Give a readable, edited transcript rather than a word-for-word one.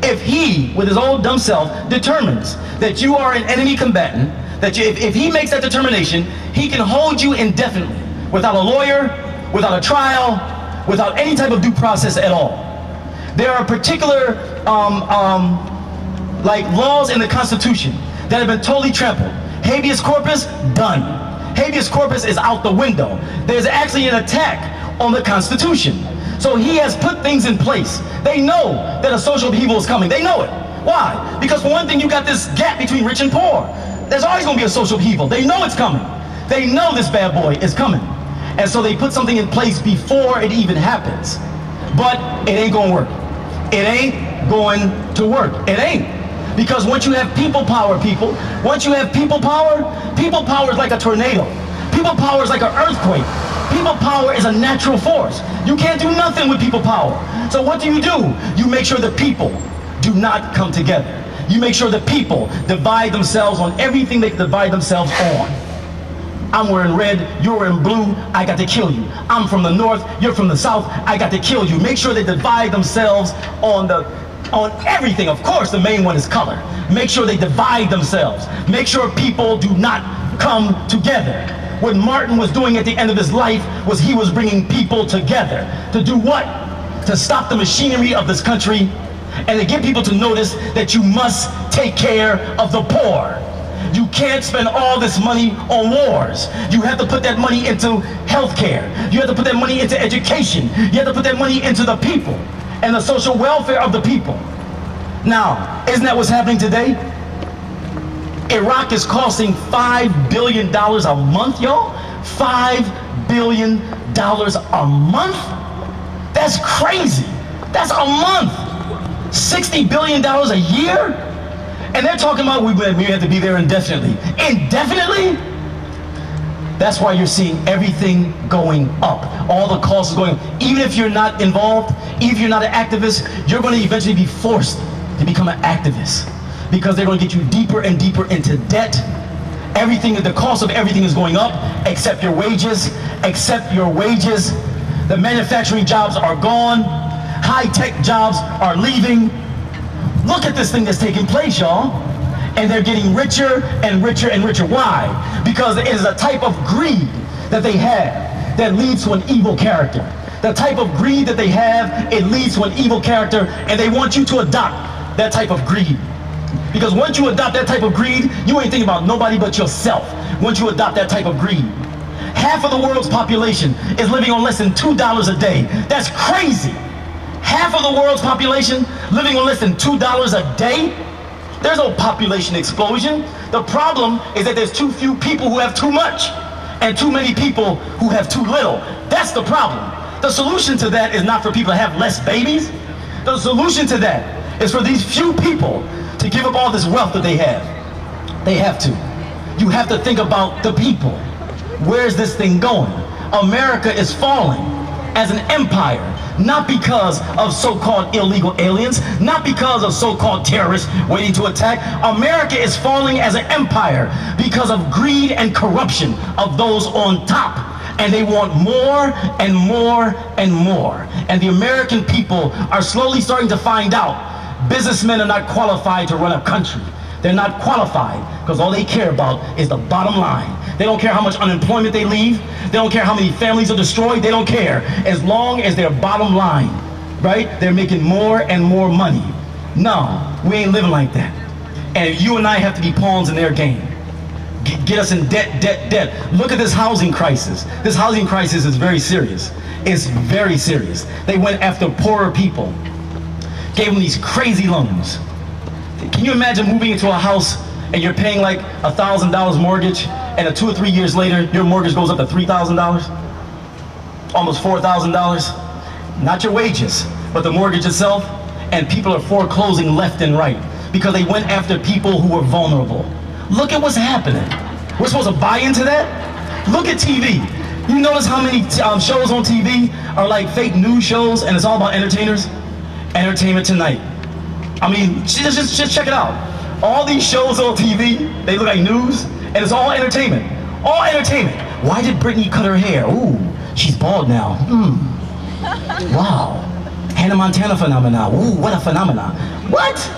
If he, with his old dumb self, determines that you are an enemy combatant, that if he makes that determination, he can hold you indefinitely, without a lawyer, without a trial, without any type of due process at all. There are particular like laws in the Constitution that have been totally trampled. Habeas corpus, done. Habeas corpus is out the window. There's actually an attack on the Constitution. So he has put things in place. They know that a social upheaval is coming. They know it. Why? Because for one thing, you got this gap between rich and poor. There's always going to be a social upheaval. They know it's coming. They know this bad boy is coming. And so they put something in place before it even happens. But it ain't going to work. It ain't going to work. It ain't. Because once you have people power, once you have people power is like a tornado. People power is like an earthquake. People power is a natural force. You can't do nothing with people power. So what do? You make sure the people do not come together. You make sure the people divide themselves on everything they can divide themselves on. I'm wearing red, you're wearing blue, I got to kill you. I'm from the north, you're from the south, I got to kill you. Make sure they divide themselves on everything. Of course, the main one is color. Make sure they divide themselves. Make sure people do not come together. What Martin was doing at the end of his life was he was bringing people together. To do what? To stop the machinery of this country and to get people to notice that you must take care of the poor. You can't spend all this money on wars. You have to put that money into healthcare. You have to put that money into education. You have to put that money into the people and the social welfare of the people. Now, isn't that what's happening today? Iraq is costing $5 billion a month, y'all. $5 billion a month? That's crazy. That's a month. $60 billion a year? And they're talking about we have to be there indefinitely. Indefinitely? That's why you're seeing everything going up. All the costs are going up. Even if you're not involved, even if you're not an activist, you're going to eventually be forced to become an activist. Because they're going to get you deeper and deeper into debt. Everything, the cost of everything is going up, except your wages, except your wages. The manufacturing jobs are gone. High-tech jobs are leaving. Look at this thing that's taking place, y'all. And they're getting richer and richer and richer. Why? Because it is a type of greed that they have that leads to an evil character. The type of greed that they have, it leads to an evil character, and they want you to adopt that type of greed. Because once you adopt that type of greed, you ain't thinking about nobody but yourself. Once you adopt that type of greed. Half of the world's population is living on less than $2 a day. That's crazy. Half of the world's population living on less than $2 a day? There's no population explosion. The problem is that there's too few people who have too much and too many people who have too little. That's the problem. The solution to that is not for people to have less babies. The solution to that is for these few people to give up all this wealth that they have. They have to. You have to think about the people. Where's this thing going? America is falling as an empire, not because of so-called illegal aliens, not because of so-called terrorists waiting to attack. America is falling as an empire because of greed and corruption of those on top. And they want more and more and more. And the American people are slowly starting to find out businessmen are not qualified to run a country. They're not qualified because all they care about is the bottom line. They don't care how much unemployment they leave. They don't care how many families are destroyed. They don't care. As long as their bottom line, right? They're making more and more money. No, we ain't living like that. And you and I have to be pawns in their game. Get us in debt, debt, debt. Look at this housing crisis. This housing crisis is very serious. It's very serious. They went after poorer people. Gave them these crazy loans. Can you imagine moving into a house and you're paying like $1,000 mortgage and 2 or 3 years later your mortgage goes up to $3,000? Almost $4,000? Not your wages, but the mortgage itself. And people are foreclosing left and right because they went after people who were vulnerable. Look at what's happening. We're supposed to buy into that? Look at TV. You notice how many shows on TV are like fake news shows and it's all about entertainers? Entertainment Tonight. I mean, just check it out. All these shows on TV, they look like news, and it's all entertainment. All entertainment. Why did Britney cut her hair? Ooh, she's bald now. Wow. Hannah Montana phenomenon. Ooh, what a phenomenon. What?